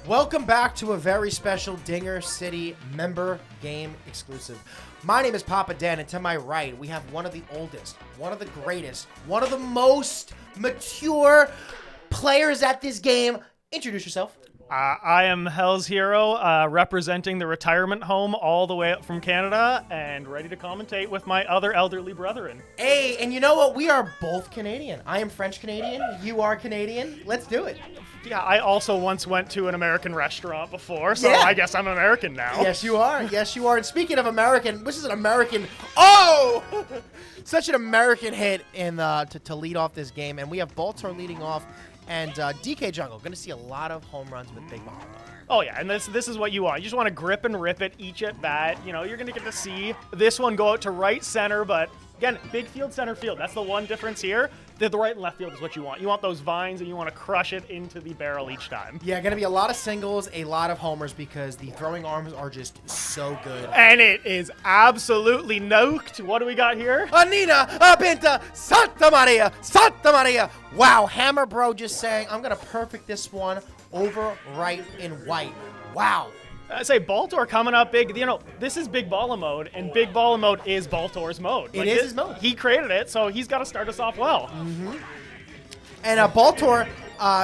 Welcome back to a very special Dinger City member game exclusive. My name is Papa Dan, and to my right, we have one of the oldest, one of the greatest, one of the most mature players at this game. Introduce yourself. I am Hell's Hero, representing the retirement home all the way up from Canada, and ready to commentate with my other elderly brethren. Hey, and you know what? We are both Canadian. I am French-Canadian. You are Canadian. Let's do it. Yeah, I also once went to an American restaurant before, so Yeah. I guess I'm American now. Yes, you are. Yes, you are. And speaking of American, this is an American. Oh! Such an American hit in to lead off this game. And we have Baltor leading off. And DK Jungle, going to see a lot of home runs with Big Balla. Oh yeah, and this is what you want. You just want to grip and rip it each at bat. You know, you're going to get to see this one go out to right center, but again, big field, center field. That's the one difference here. The right and left field is what you want. You want those vines, and you want to crush it into the barrel each time. Yeah, going to be a lot of singles, a lot of homers, because the throwing arms are just so good. And it is absolutely nuked. What do we got here? Anina, Abinta, Santa Maria, Santa Maria. Wow, Hammer Bro just saying, I'm going to perfect this one over right and white. Wow. I say Baltor coming up big. You know, this is Big Balla mode, and Big Balla mode is Baltor's mode. It is his mode. He created it, so he's got to start us off well. Mm-hmm. And Baltor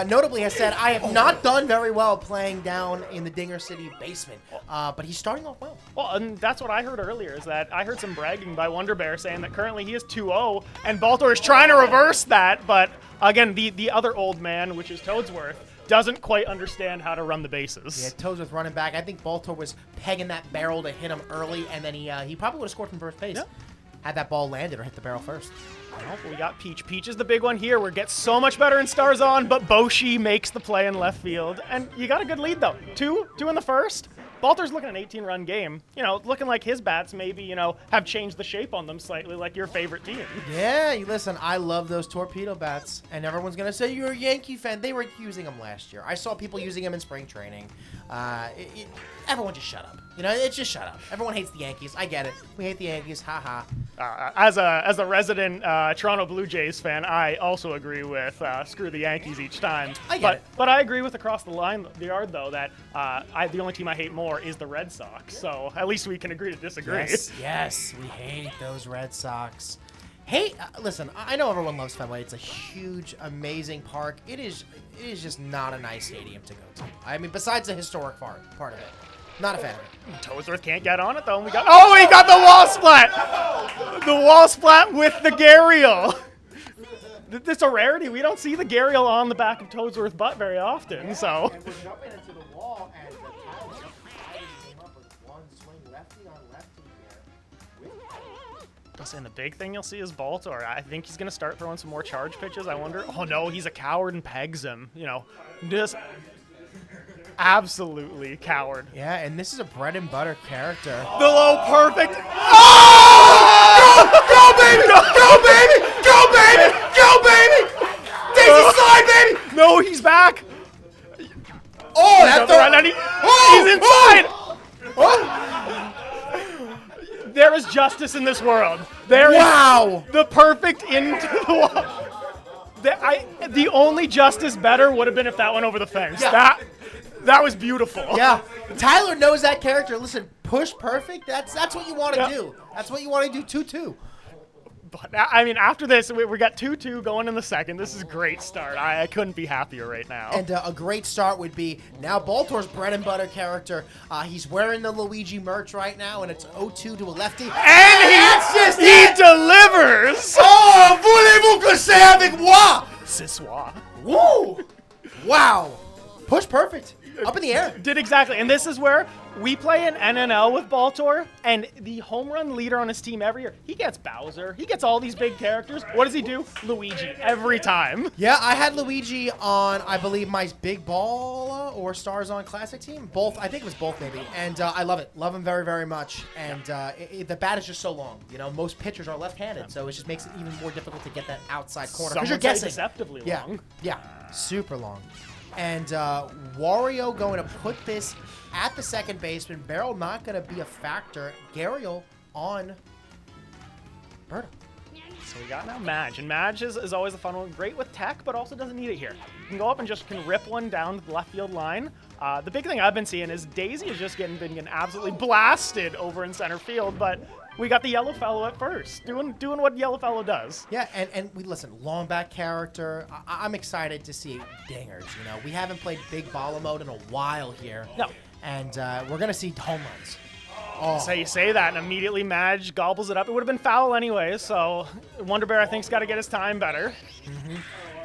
notably has said, I have not done very well playing down in the Dinger City basement, but he's starting off well. Well, and that's what I heard earlier, is that I heard some bragging by Wonder Bear saying that currently he is 2-0, and Baltor is trying to reverse that, but again, the other old man, which is Toadsworth, doesn't quite understand how to run the bases. Yeah, Toadsworth running back. I think Baltor was pegging that barrel to hit him early, and then he probably would have scored from first base. Yeah. Had that ball landed or hit the barrel first. Well, we got Peach. Peach is the big one here. We get so much better in Stars On, but Boshi makes the play in left field. And you got a good lead, though. Two in the first. Baltor's looking at an 18-run game. You know, looking like his bats maybe, you know, have changed the shape on them slightly, like your favorite team. Yeah, listen, I love those torpedo bats, and everyone's going to say you're a Yankee fan. They were using them last year. I saw people using them in spring training. Everyone just shut up. You know, it's just shut up. Everyone hates the Yankees. I get it. We hate the Yankees. Ha ha. As a resident Toronto Blue Jays fan, I also agree with screw the Yankees each time. I get it. But I agree with across the yard, though, that the only team I hate more is the Red Sox. So at least we can agree to disagree. Yes, we hate those Red Sox. Hey, listen, I know everyone loves Fenway. It's a huge, amazing park. It is just not a nice stadium to go to. I mean, besides the historic part of it. Not a fan of it. Toadsworth can't get on it, though. He got the wall splat! The wall splat with the Gariel. It's a rarity. We don't see the Gariel on the back of Toadsworth's butt very often, so. And we're jumping into the wall, and the Tyler came up with one swing lefty on lefty here. And the big thing you'll see is Baltor. I think he's going to start throwing some more charge pitches. I wonder. Oh, no, he's a coward and pegs him. You know, just absolutely coward. Yeah, and this is a bread and butter character. The low perfect. Oh! Go, baby! Go, baby! Go, baby! Go, baby! Daisy slide, baby! No, he's back. Oh, that's he's inside. Oh! There is justice in this world. There Wow! is the perfect into the wall. The only justice better would have been if that went over the fence. Yeah. That was beautiful. Yeah, Tyler knows that character. Listen, push perfect. That's what you want to Yeah. do. That's what you want to do. 2-2. But I mean, after this, we got 2-2 going in the second. This is a great start. I couldn't be happier right now. And a great start would be now Baltor's bread and butter character. He's wearing the Luigi merch right now, and it's 0-2 to a lefty. And he delivers. Oh, voulez-vous que c'est avec moi? Ce soir. Woo! Wow. Push perfect. Up in the air. Did exactly. And this is where we play an NNL with Baltor, and the home run leader on his team every year, he gets Bowser. He gets all these big characters. What does he do? Luigi. Every time. Yeah, I had Luigi on, I believe, my Big Balla or Stars On Classic team. Both. I think it was both, maybe. And I love it. Love him very, very much. And the bat is just so long. You know, most pitchers are left-handed, so it just makes it even more difficult to get that outside corner. Some Because you're would say guessing. deceptively Yeah, long. yeah, super long. And Wario going to put this at the second baseman. Barrel not going to be a factor. Gariel on Berta. So we got now Madge, and Madge is always a fun one. Great with tech, but also doesn't need it here. can go up and just can rip one down to the left field line. The big thing I've been seeing is Daisy is just been getting absolutely blasted over in center field, but we got the yellow fellow at first, doing what yellow fellow does. Yeah, and we listen, long back character. I'm excited to see dingers. You know, we haven't played big Balla mode in a while here. No. And we're gonna see home runs. So you say that, and immediately Madge gobbles it up. It would have been foul anyway, so Wonder Bear, I think, has got to get his time better.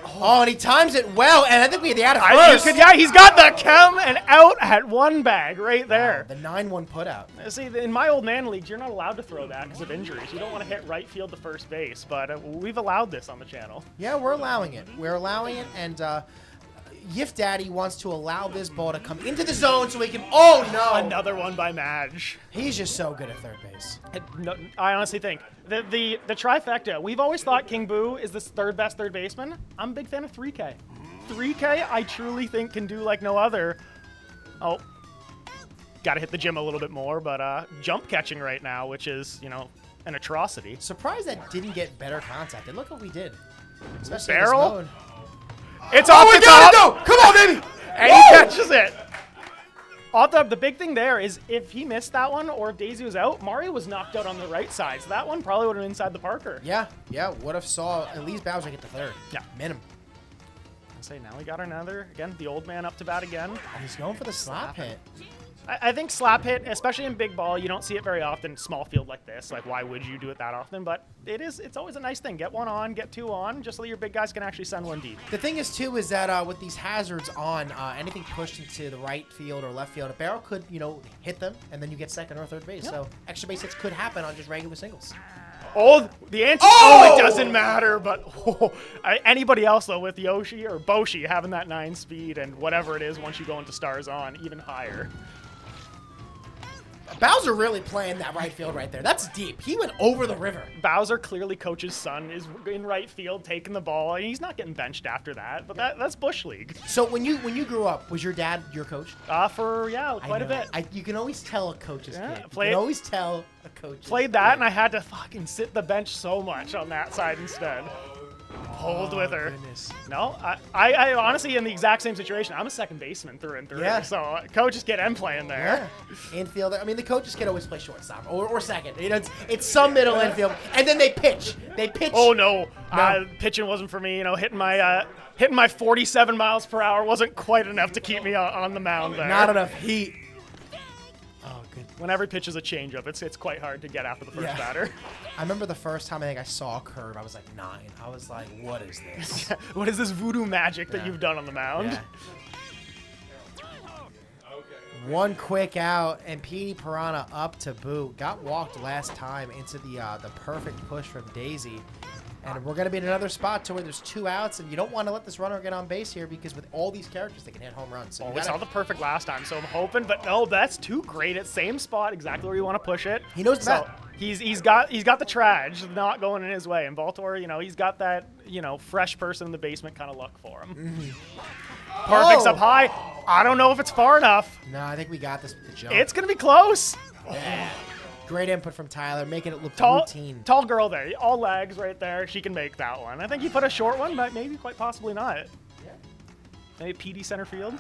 Oh, and he times it well, and I think we had the out of first. He's got the chem and out at one bag right there. The 9-1 putout. See, in my old man leagues, you're not allowed to throw that because of injuries. You don't want to hit right field to first base, but we've allowed this on the channel. Yeah, we're allowing it. We're allowing it, and Yif Daddy wants to allow this ball to come into the zone so he can. Oh no! Another one by Madge. He's just so good at third base. I honestly think the trifecta. We've always thought King Boo is the third best third baseman. I'm a big fan of 3K. 3K, I truly think can do like no other. Oh, got to hit the gym a little bit more, but jump catching right now, which is an atrocity. Surprised that didn't get better contact. And look what we did. Especially Barrel. in this mode. It's off the top. Go! Come on, baby! And he catches it. The big thing there is if he missed that one or if Daisy was out, Mario was knocked out on the right side. So that one probably would have been inside the Parker. Yeah. Would have saw at least Bowser get to third. Yeah. Minimum. Say now we got another, again, the old man up to bat again. And he's going for the slap hit. I think slap hit, especially in big ball, you don't see it very often. Small field like this, like why would you do it that often? But it's always a nice thing. Get one on, get two on, just so your big guys can actually send one deep. The thing is too is that with these hazards on, anything pushed into the right field or left field, a barrel could hit them, and then you get second or third base. Yep. So extra base hits could happen on just regular singles. Oh, the answer. Oh, it doesn't matter. But anybody else though, with Yoshi or Boshi having that 9 speed and whatever it is once you go into stars on, even higher. Bowser really playing that right field right there. That's deep. He went over the river. Bowser, clearly coach's son, is in right field taking the ball. He's not getting benched after that, but that's Bush League. So when you grew up, was your dad your coach? For quite a bit. You can always tell a coach's kid. You Played- can always tell a coach. Played that, and I had to fucking sit the bench so much on that side instead. Hold with her. Goodness. No, I honestly in the exact same situation. I'm a second baseman through and through. Yeah. So coaches get M playing there. Yeah. Infielder. I mean, the coaches can always play shortstop or second. It's some middle infield, and then they pitch. They pitch. Oh no, pitching wasn't for me. Hitting my 47 miles per hour wasn't quite enough to keep me on the mound there. Not enough heat. Oh, good. When every pitch is a changeup, it's quite hard to get after the first batter. I remember the first time I think I saw a curve, I was like 9. I was like, what is this? What is this voodoo magic that you've done on the mound? Yeah. One quick out, and Petey Piranha up to boot. Got walked last time into the perfect push from Daisy. And we're going to be in another spot to where there's 2 outs, and you don't want to let this runner get on base here because with all these characters, they can hit home runs. So we saw the perfect last time, so I'm hoping, but no, that's too great. At same spot, exactly where you want to push it. He knows that. He's got the trage not going in his way, and Baltor, he's got that fresh person in the basement kind of luck for him. Mm-hmm. Perfect's up high. I don't know if it's far enough. No, I think we got this with the jump. It's gonna be close. Yeah. Great input from Tyler, making it look tall, routine. Tall girl there, all legs right there. She can make that one. I think you put a short one, but maybe quite possibly not. Yeah. Maybe PD center field.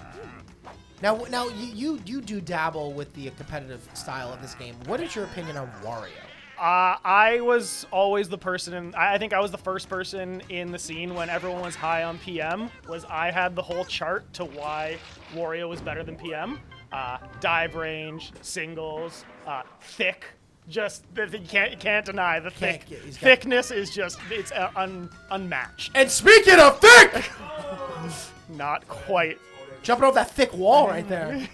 Now you do dabble with the competitive style of this game. What is your opinion on Wario? I was always the person, I think I was the first person in the scene when everyone was high on PM, I had the whole chart to why Wario was better than PM. Dive range, singles, thick, just, you can't deny the thickness is just, it's unmatched. And speaking of thick! Not quite. Jumping over that thick wall right there.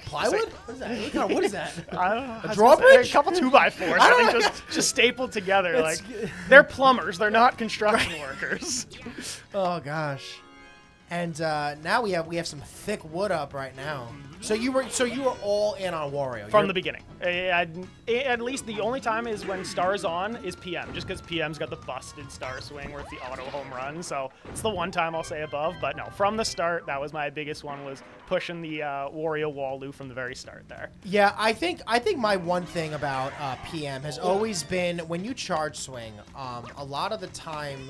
Plywood? What is that? What kind of wood is that? I don't know. A drawbridge? A couple 2x4s. I think just stapled together. Like they're plumbers. They're not construction workers. Oh gosh. And now we have some thick wood up right now. So you were all in on Wario from the beginning. At least the only time is when Star's on is PM, just because PM's got the busted Star swing where it's the auto home run. So it's the one time I'll say above. But no, from the start, that was my biggest one, was pushing the Wario Walu from the very start there. Yeah, I think my one thing about PM has always been when you charge swing, a lot of the time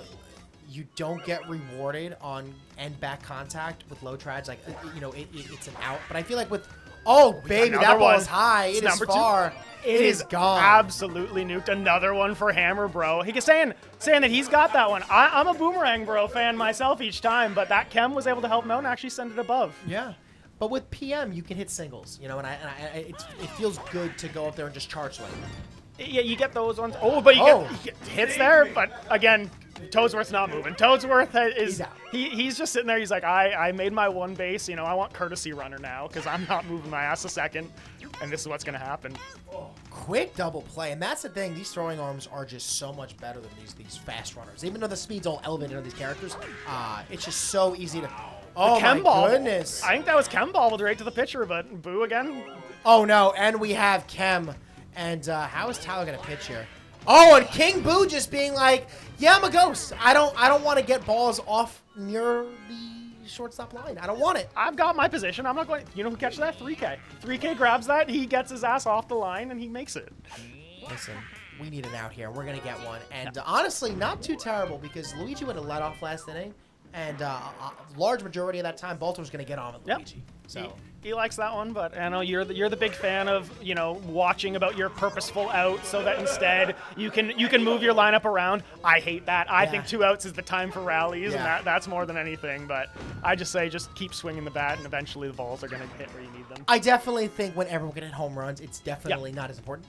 you don't get rewarded on end back contact with low trads. Like, it's an out. But I feel like with, baby, that another ball one. is high. It's It is number two. far. It is gone. Absolutely nuked. Another one for Hammer Bro. He was saying that he's got that one. I'm a Boomerang Bro fan myself each time, but that Chem was able to help him out and actually send it above. Yeah. But with PM, you can hit singles, and it feels good to go up there and just charge swing. Yeah, you get those ones. Oh, but you get hits there. But again, Toadsworth's not moving. Toadsworth is he's just sitting there. He's like, I made my one base. I want courtesy runner now because I'm not moving my ass a second, and this is what's gonna happen. Quick double play, and that's the thing. These throwing arms are just so much better than these fast runners. Even though the speed's all elevated on these characters, it's just so easy to. Oh my goodness! I think that was Chem bobbled right to the pitcher, but boo again. Oh no! And we have Chem. And how is Tyler gonna pitch here? Oh, and King Boo just being like, "Yeah, I'm a ghost. I don't want to get balls off near the shortstop line. I don't want it. I've got my position. I'm not going. You know who catches that? 3K. 3K grabs that. He gets his ass off the line and he makes it. Listen, we need an out here. We're gonna get one. And honestly, not too terrible because Luigi would have let off last inning, and a large majority of that time, Baltor was gonna get on with Luigi. So. He likes that one, but I know you're the big fan of watching about your purposeful out, so that instead you can move your lineup around. I hate that. I think 2 outs is the time for rallies, and that's more than anything. But I just say just keep swinging the bat, and eventually the balls are gonna hit where you need them. I definitely think whenever we're gonna hit home runs, it's definitely not as important.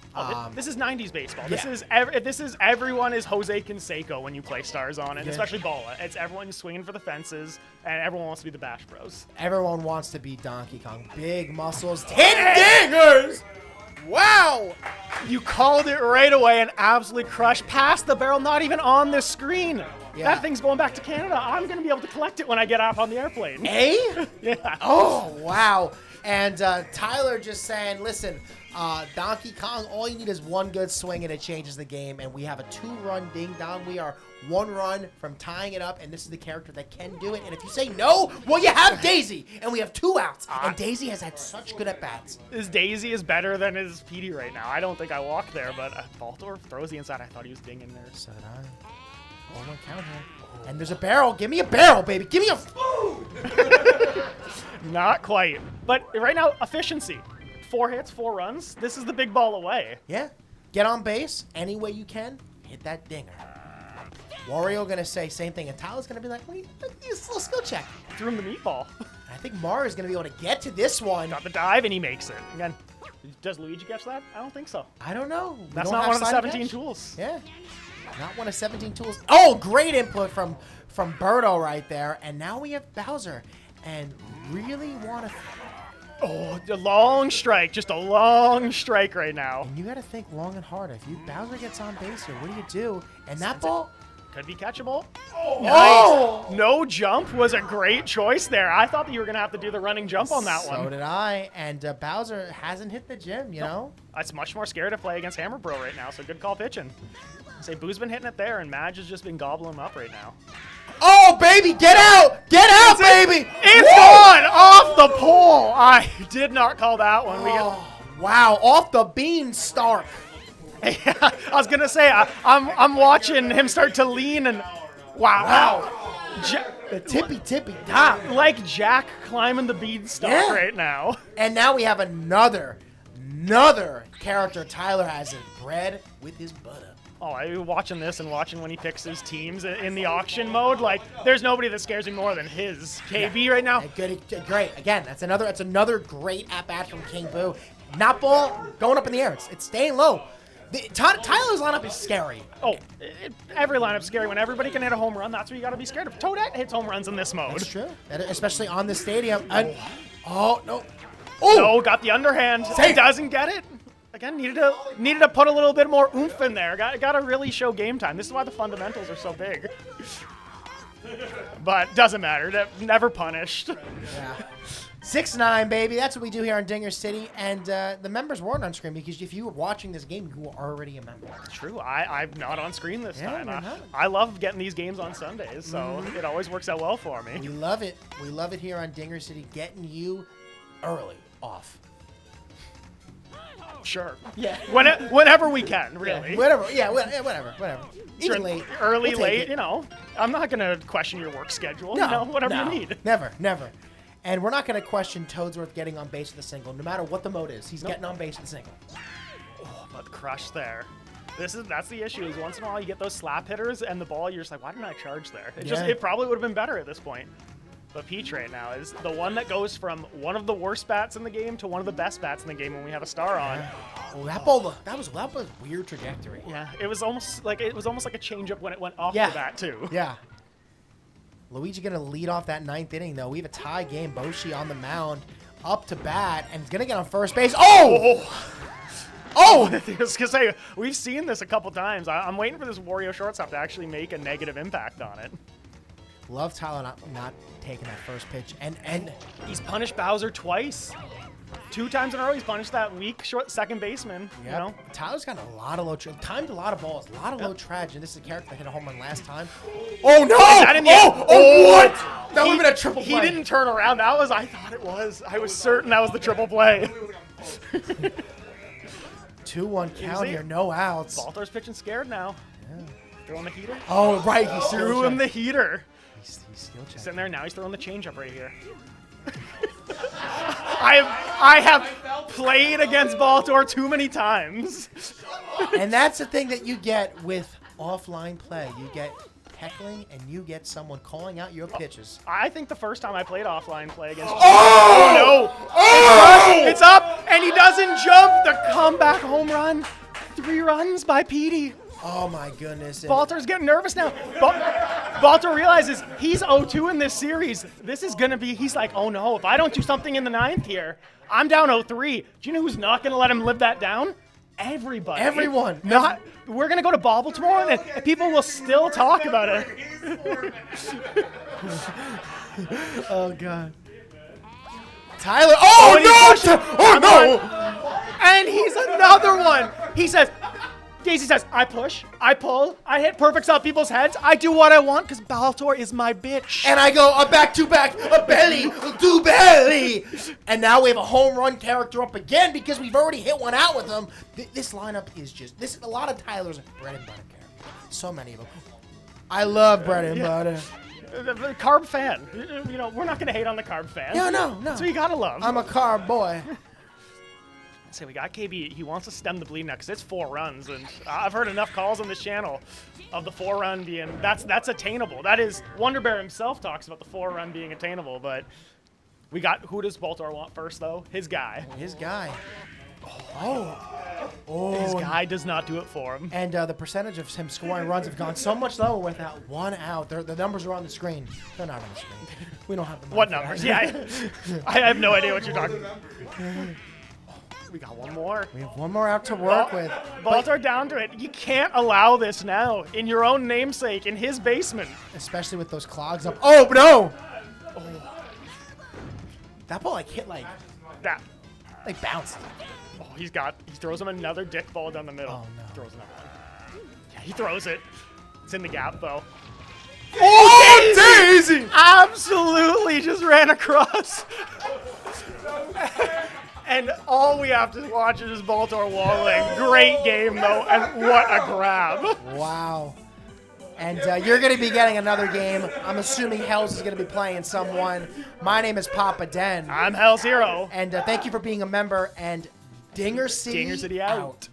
This is 90s baseball. This is everyone is Jose Canseco when you play stars on it, especially Balla. It's everyone swinging for the fences, and everyone wants to be the Bash Bros. Everyone wants to be Donkey Kong. Big muscles, 10 dingers! Wow! You called it right away and absolutely crushed past the barrel, not even on the screen. Yeah. That thing's going back to Canada. I'm going to be able to collect it when I get off on the airplane. Yeah. Oh, wow. And Tyler just saying, listen, Donkey Kong, all you need is one good swing and it changes the game. And we have a 2-run ding-dong. We are 1 run from tying it up, and this is the character that can do it. And if you say no, well, you have Daisy, and we have 2 outs. And Daisy has had such good at-bats. His Daisy is better than his PD right now. I don't think I walked there, but Baltor throws the inside. I thought he was dinging there. So did I. 1-1 count here. And there's a barrel. Give me a barrel, baby. Give me a food. Not quite. But right now, efficiency. 4 hits, 4 runs. This is the big ball away. Yeah. Get on base any way you can. Hit that dinger. Wario gonna say same thing, and Tyler's gonna be like, "Wait, use a little skill check." Threw him the meatball. I think Mario's gonna be able to get to this one. Got the dive, and he makes it. Again, does Luigi catch that? I don't think so. I don't know. That's not one of the 17 tools. Yeah. Not one of 17 tools. Oh, great input from Birdo right there. And now we have Bowser. And really want to... Oh, a long strike. Just a long strike right now. And you got to think long and hard. If Bowser gets on base here, what do you do? And that ball... Could be catchable. Oh! Nice. No jump was a great choice there. I thought that you were going to have to do the running jump on that one. So did I. And Bowser hasn't hit the gym, you know? It's much more scary to play against Hammer Bro right now, so good call pitching. Say Boo's been hitting it there, and Madge has just been gobbling him up right now. Oh, baby, get out! Get out, baby! It's gone! Off the pole! I did not call that one. Wow, off the beanstalk. I was going to say, I'm watching him start to lean, and wow. The tippy top. Like Jack climbing the beanstalk right now. And now we have another character Tyler has in bread with his butter. Oh, I'm watching this and watching when he picks his teams in the auction mode. Like, there's nobody that scares me more than his KB right now. Good, great. Again, that's another great at-bat from King Boo. Not ball, going up in the air. It's staying low. Tyler's lineup is scary. Oh, every lineup's scary. When everybody can hit a home run, that's what you got to be scared of. Toadette hits home runs in this mode. That's true. Especially on the stadium. Oh, no. Oh! No, got the underhand. He doesn't get it. Again, needed to put a little bit more oomph in there. Got to really show game time. This is why the fundamentals are so big. But doesn't matter. Never punished. Yeah. 6-9, baby. That's what we do here on Dinger City. And the members weren't on screen because if you were watching this game, you were already a member. True. I'm not on screen this time. I love getting these games on Sundays, so it always works out well for me. We love it. We love it here on Dinger City, getting you early off. Sure. Yeah. Whenever we can, really. Whatever. Yeah, whatever. Even Sure, late. early, We'll take late, it. you know. I'm not going to question your work schedule. No, You know, whatever no, you need. Never. And we're not going to question Toadsworth getting on base with a single, no matter what the mode is. He's getting on base with a single. Oh, but crush there. That's the issue. Is once in a while you get those slap hitters and the ball, you're just like, why didn't I charge there? It probably would have been better at this point. But Peach right now is the one that goes from one of the worst bats in the game to one of the best bats in the game when we have a star on. Oh, that ball, that was a weird trajectory. Yeah, it was almost like a changeup when it went off the bat too. Yeah. Luigi gonna lead off that 9th inning though. We have a tie game. Boshi on the mound, up to bat, and he's gonna get on first base. Oh! I was gonna say we've seen this a couple times. I'm waiting for this Wario shortstop to actually make a negative impact on it. Love Tyler not taking that first pitch, and He's punished Bowser twice. 2 times in a row he's punished that weak short second baseman. yep. You know? Tyler's got a lot of timed a lot of balls, a lot of low trage, and this is a character that hit a home run last time. Oh no! that in the What? That would have been a triple play. He didn't turn around. I thought it was. I was certain that was the triple play. 2-1 count here, no outs. Baltor's pitching scared now. Yeah. Throwing the heater. Oh right, he Threw him the heater. He's skill check. Sitting there now. He's throwing the changeup right here. I have played against Baltor too many times. And that's the thing that you get with offline play. You get heckling, and you get someone calling out your pitches. I think the first time I played offline play against Oh! no! Oh! It's up, and he doesn't jump. The comeback home run. 3 runs by Petey. Oh my goodness. And Baltor's getting nervous now. Baltor realizes he's 0-2 in this series. This is going to be, he's like, oh no, if I don't do something in the 9th here, I'm down 0-3. Do you know who's not going to let him live that down? Everybody. Everyone. We're going to go to Bobble tomorrow, and people will still talk about it. Oh god. Tyler. Oh no! Oh no! And he's another one. He says, Daisy says, I push, I pull, I hit perfects off people's heads. I do what I want because Baltor is my bitch. And I go a back to back, a belly to belly. And now we have a home run character up again because we've already hit one out with him. This lineup is just a lot of Tyler's bread and butter characters. So many of them. I love bread and butter. The carb fan. You know, we're not going to hate on the carb fan. No. That's what you got to love. I'm a carb boy. So we got KB. He wants to stem the bleed now because it's 4 runs, and I've heard enough calls on this channel of the 4-run being that's attainable. That is Wonder Bear himself talks about the 4-run being attainable, but we got who does Baltor want first though? His guy. His guy. His guy does not do it for him. And the percentage of him scoring runs have gone so much lower without 1 out. The numbers are on the screen. They're not on the screen. We don't have them. What numbers? Yeah, I have no idea what you're talking about. We got one more. We have one more out to work with. Baltor down to it. You can't allow this now in your own namesake in his basement. Especially with those clogs up. Oh, no! Oh. That ball hit that. Bounced. Oh, he throws him another dick ball down the middle. Oh, no. Throws another one. Yeah, he throws it. It's in the gap, though. Oh, Daisy! Absolutely just ran across. And all we have to watch is Baltor walling. Great game, though, and what a grab. Wow. And you're going to be getting another game. I'm assuming Hells is going to be playing someone. My name is Papa Den. I'm Hell's Hero. And thank you for being a member. And Dinger City out.